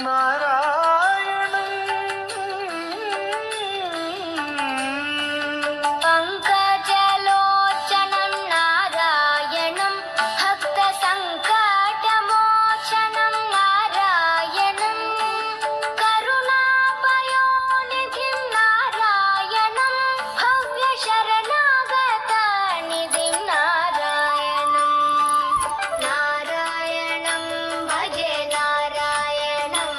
నారాయణం పంకజలోచనం నారాయణం భక్త సంకటమోచనం నారాయణం కరుణాపయోనిధిం నారాయణం భవ్య శరణాగత నిధిం నారాయణం నారాయణం భజే నారాయణం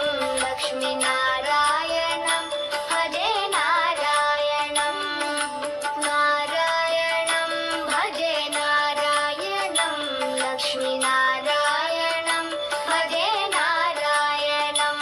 లక్ష్మీ నారాయణం భజే నారాయణం నారాయణం భజే నారాయణం లక్ష్మీ నారాయణం భజే నారాయణం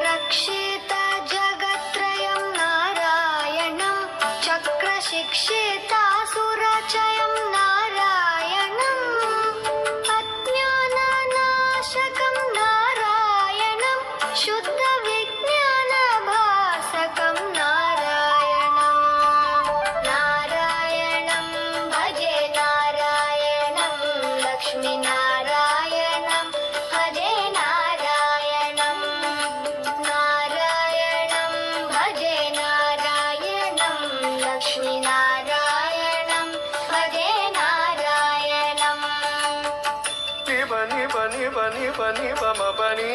రక్షిత జగత్రయం నారాయణం చక్రశిక్షితాసురచయం నారాయణం అజ్ఞాననాశకం నారాయణం శుద్ధ విజ్ఞాన భాసకం నారాయణం నారాయణం భజే నారాయణం లక్ష్మీ నారాయణం భజే నారాయణం నారాయణం భజే నారాయణం లక్ష్మీ నారాయణం భజే నారాయణం నిబ నిబ నిబ నిబ నిబ మ పని